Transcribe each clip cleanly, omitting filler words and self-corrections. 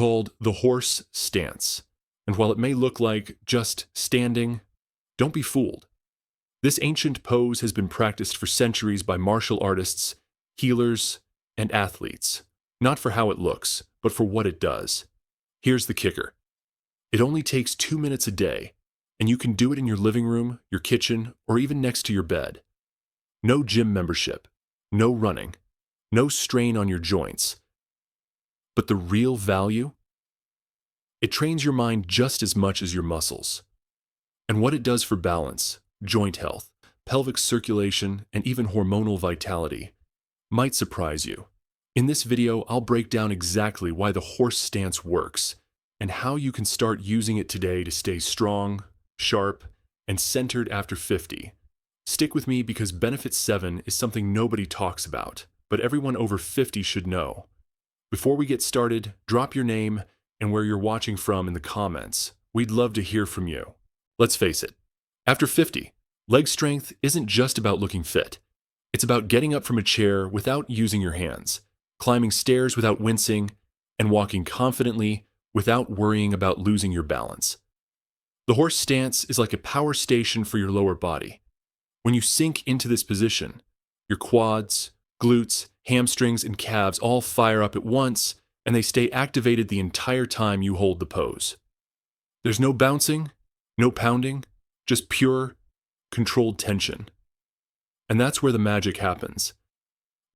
called the horse stance. And while it may look like just standing, don't be fooled. This ancient pose has been practiced for centuries by martial artists, healers, and athletes, not for how it looks, but for what it does. Here's the kicker. It only takes 2 minutes a day, and you can do it in your living room, your kitchen, or even next to your bed. No gym membership, no running, no strain on your joints. But the real value? It trains your mind just as much as your muscles. And what it does for balance, joint health, pelvic circulation, and even hormonal vitality might surprise you. In this video, I'll break down exactly why the horse stance works and how you can start using it today to stay strong, sharp, and centered after 50. Stick with me because Benefit 7 is something nobody talks about, but everyone over 50 should know. Before we get started, drop your name and where you're watching from in the comments. We'd love to hear from you. Let's face it, after 50, leg strength isn't just about looking fit. It's about getting up from a chair without using your hands, climbing stairs without wincing, and walking confidently without worrying about losing your balance. The horse stance is like a power station for your lower body. When you sink into this position, your quads, glutes, hamstrings, and calves all fire up at once, and they stay activated the entire time you hold the pose. There's no bouncing, no pounding, just pure, controlled tension. And that's where the magic happens.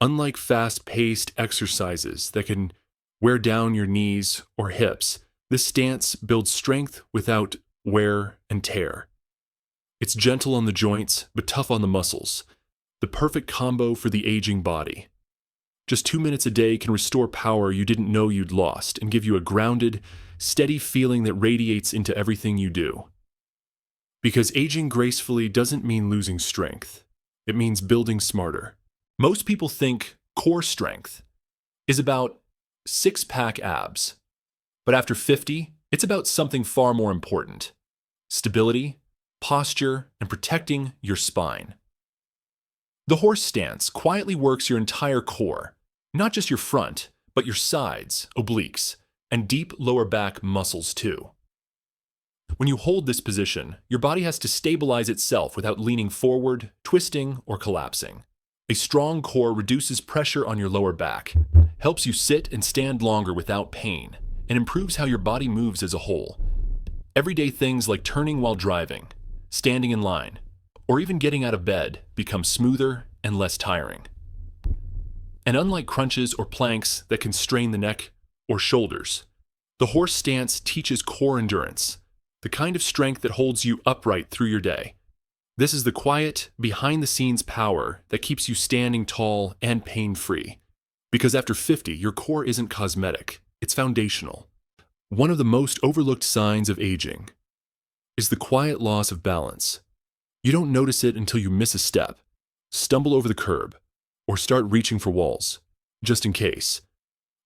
Unlike fast-paced exercises that can wear down your knees or hips, this stance builds strength without wear and tear. It's gentle on the joints, but tough on the muscles. The perfect combo for the aging body. Just 2 minutes a day can restore power you didn't know you'd lost and give you a grounded, steady feeling that radiates into everything you do. Because aging gracefully doesn't mean losing strength. It means building smarter. Most people think core strength is about six-pack abs. But after 50, it's about something far more important. Stability, posture, and protecting your spine. The horse stance quietly works your entire core, not just your front, but your sides, obliques, and deep lower back muscles too. When you hold this position, your body has to stabilize itself without leaning forward, twisting, or collapsing. A strong core reduces pressure on your lower back, helps you sit and stand longer without pain, and improves how your body moves as a whole. Everyday things like turning while driving, standing in line, or even getting out of bed become smoother and less tiring. And unlike crunches or planks that can strain the neck or shoulders, the horse stance teaches core endurance, the kind of strength that holds you upright through your day. This is the quiet, behind-the-scenes power that keeps you standing tall and pain-free. Because after 50, your core isn't cosmetic, it's foundational. One of the most overlooked signs of aging is the quiet loss of balance. You don't notice it until you miss a step, stumble over the curb, or start reaching for walls, just in case.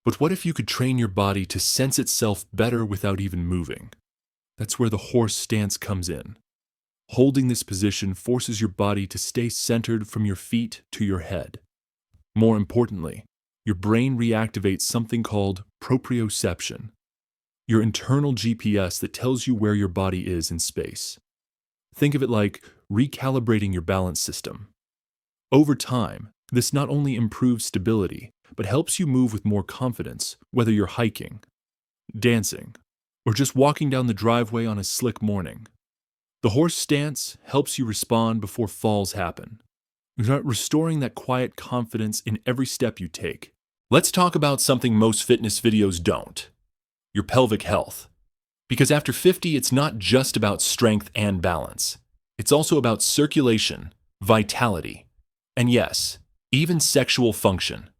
But what if you could train your body to sense itself better without even moving? That's where the horse stance comes in. Holding this position forces your body to stay centered from your feet to your head. More importantly, your brain reactivates something called proprioception, your internal GPS that tells you where your body is in space. Think of it like recalibrating your balance system. Over time, this not only improves stability, but helps you move with more confidence, whether you're hiking, dancing, or just walking down the driveway on a slick morning. The horse stance helps you respond before falls happen, restoring that quiet confidence in every step you take. Let's talk about something most fitness videos don't: your pelvic health. Because after 50, it's not just about strength and balance. It's also about circulation, vitality, and yes, even sexual function.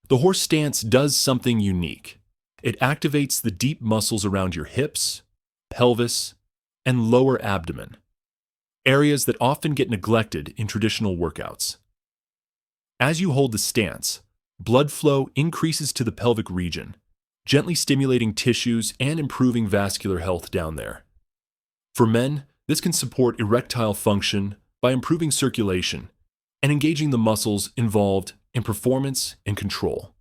The horse stance does something unique. It activates the deep muscles around your hips, pelvis, and lower abdomen, areas that often get neglected in traditional workouts. As you hold the stance, blood flow increases to the pelvic region, gently stimulating tissues and improving vascular health down there. For men, this can support erectile function by improving circulation and engaging the muscles involved in performance and control.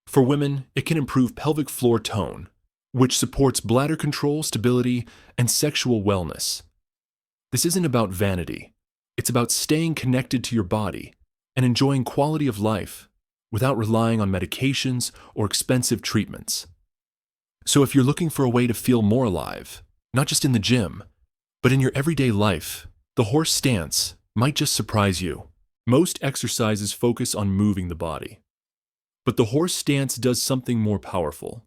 For women, it can improve pelvic floor tone which supports bladder control, stability, and sexual wellness. This isn't about vanity. It's about staying connected to your body and enjoying quality of life without relying on medications or expensive treatments. So if you're looking for a way to feel more alive, not just in the gym, but in your everyday life, the horse stance might just surprise you. Most exercises focus on moving the body, but the horse stance does something more powerful.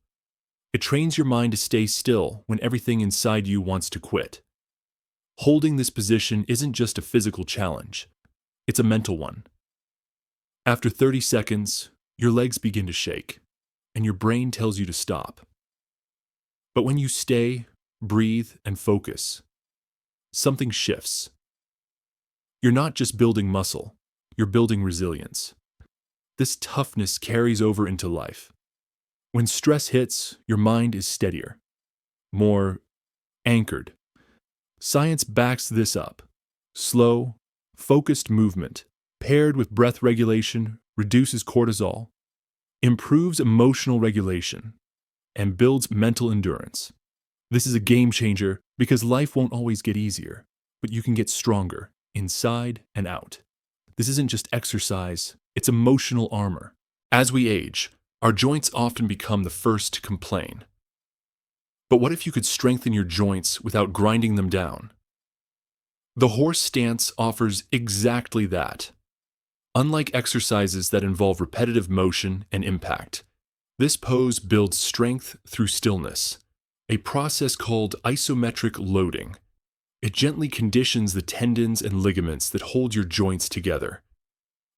It trains your mind to stay still when everything inside you wants to quit. Holding this position isn't just a physical challenge, it's a mental one. After 30 seconds, your legs begin to shake, and your brain tells you to stop. But when you stay, breathe, and focus, something shifts. You're not just building muscle, you're building resilience. This toughness carries over into life. When stress hits, your mind is steadier, more anchored. Science backs this up. Slow, focused movement, paired with breath regulation, reduces cortisol, improves emotional regulation, and builds mental endurance. This is a game changer because life won't always get easier, but you can get stronger, inside and out. This isn't just exercise, it's emotional armor. As we age, our joints often become the first to complain. But what if you could strengthen your joints without grinding them down? The horse stance offers exactly that. Unlike exercises that involve repetitive motion and impact, this pose builds strength through stillness, a process called isometric loading. It gently conditions the tendons and ligaments that hold your joints together.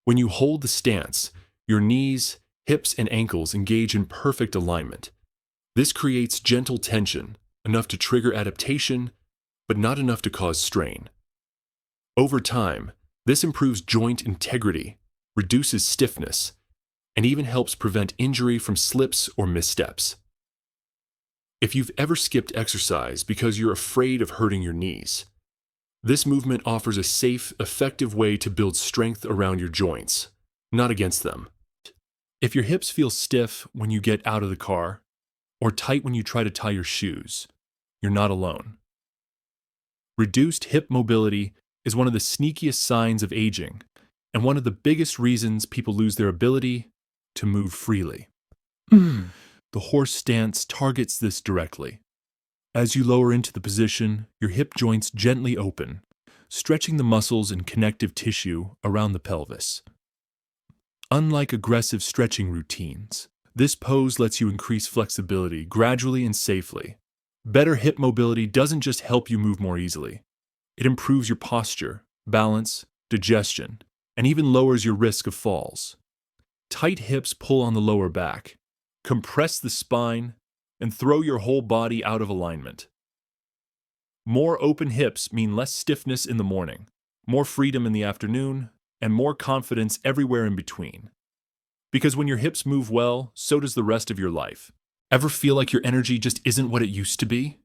When you hold the stance, your knees, hips, and ankles engage in perfect alignment. This creates gentle tension, enough to trigger adaptation, but not enough to cause strain. Over time, this improves joint integrity, reduces stiffness, and even helps prevent injury from slips or missteps. If you've ever skipped exercise because you're afraid of hurting your knees, this movement offers a safe, effective way to build strength around your joints, not against them. If your hips feel stiff when you get out of the car, or tight when you try to tie your shoes, you're not alone. Reduced hip mobility is one of the sneakiest signs of aging, and one of the biggest reasons people lose their ability to move freely. The horse stance targets this directly. As you lower into the position, your hip joints gently open, stretching the muscles and connective tissue around the pelvis. Unlike aggressive stretching routines, this pose lets you increase flexibility gradually and safely. Better hip mobility doesn't just help you move more easily. It improves your posture, balance, digestion, and even lowers your risk of falls. Tight hips pull on the lower back, compress the spine, and throw your whole body out of alignment. More open hips mean less stiffness in the morning, more freedom in the afternoon, and more confidence everywhere in between. Because when your hips move well, so does the rest of your life. Ever feel like your energy just isn't what it used to be?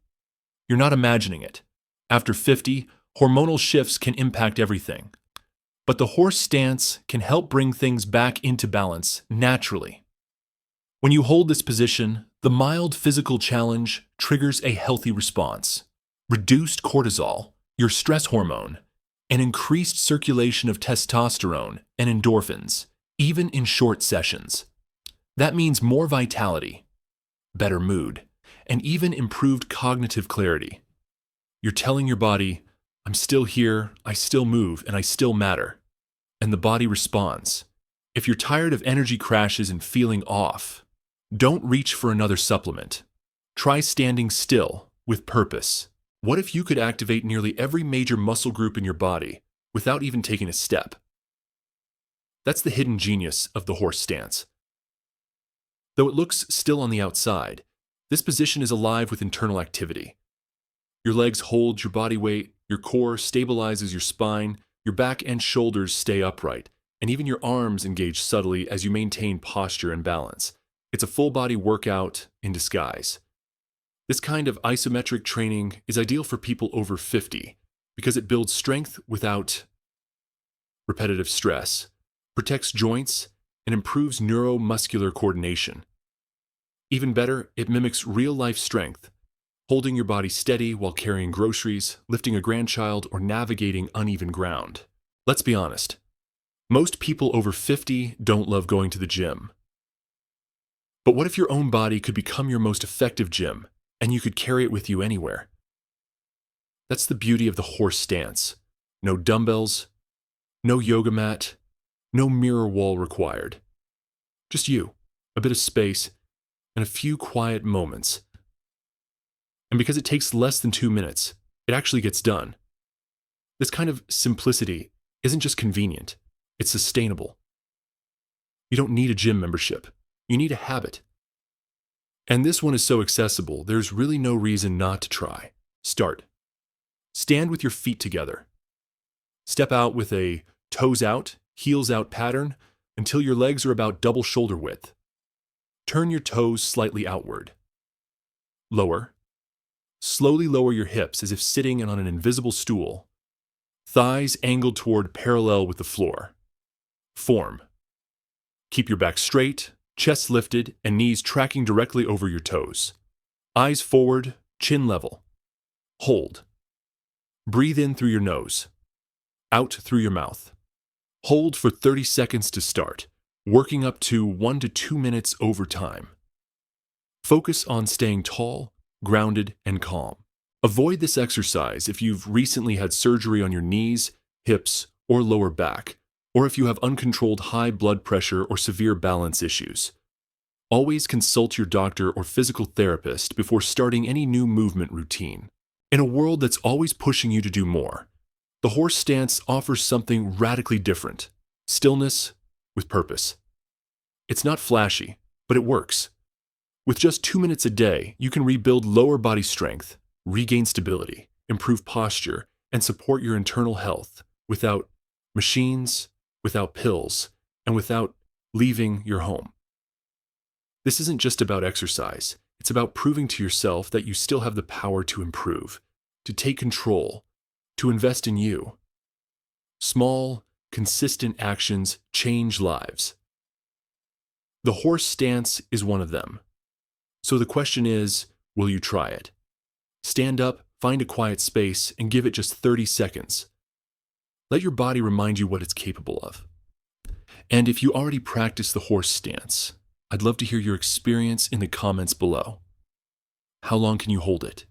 You're not imagining it. After 50, hormonal shifts can impact everything. But the horse stance can help bring things back into balance naturally. When you hold this position, the mild physical challenge triggers a healthy response. Reduced cortisol, your stress hormone, and increased circulation of testosterone and endorphins, even in short sessions. That means more vitality, better mood, and even improved cognitive clarity. You're telling your body, I'm still here, I still move, and I still matter. And the body responds. If you're tired of energy crashes and feeling off, don't reach for another supplement. Try standing still with purpose. What if you could activate nearly every major muscle group in your body without even taking a step? That's the hidden genius of the horse stance. Though it looks still on the outside, this position is alive with internal activity. Your legs hold your body weight, your core stabilizes your spine, your back and shoulders stay upright, and even your arms engage subtly as you maintain posture and balance. It's a full-body workout in disguise. This kind of isometric training is ideal for people over 50 because it builds strength without repetitive stress, protects joints, and improves neuromuscular coordination. Even better, it mimics real-life strength, holding your body steady while carrying groceries, lifting a grandchild, or navigating uneven ground. Let's be honest. Most people over 50 don't love going to the gym. But what if your own body could become your most effective gym, and you could carry it with you anywhere? That's the beauty of the horse stance. No dumbbells, no yoga mat, no mirror wall required. Just you, a bit of space, and a few quiet moments. And because it takes less than 2 minutes, it actually gets done. This kind of simplicity isn't just convenient, it's sustainable. You don't need a gym membership, you need a habit. And this one is so accessible, there's really no reason not to try. Start. Stand with your feet together. Step out with a toes out, heels out pattern until your legs are about double shoulder width. Turn your toes slightly outward. Lower. Slowly lower your hips as if sitting on an invisible stool. Thighs angled toward parallel with the floor. Form. Keep your back straight, chest lifted, and knees tracking directly over your toes. Eyes forward, chin level. Hold. Breathe in through your nose. Out through your mouth. Hold for 30 seconds to start, working up to 1 to 2 minutes over time. Focus on staying tall, grounded, and calm. Avoid this exercise if you've recently had surgery on your knees, hips, or lower back, or if you have uncontrolled high blood pressure or severe balance issues. Always consult your doctor or physical therapist before starting any new movement routine. In a world that's always pushing you to do more, the horse stance offers something radically different: stillness with purpose. It's not flashy, but it works. With just 2 minutes a day, you can rebuild lower body strength, regain stability, improve posture, and support your internal health without machines, without pills, and without leaving your home. This isn't just about exercise. It's about proving to yourself that you still have the power to improve, to take control, to invest in you. Small, consistent actions change lives. The horse stance is one of them. So the question is, will you try it? Stand up, find a quiet space, and give it just 30 seconds. Let your body remind you what it's capable of. And if you already practice the horse stance, I'd love to hear your experience in the comments below. How long can you hold it?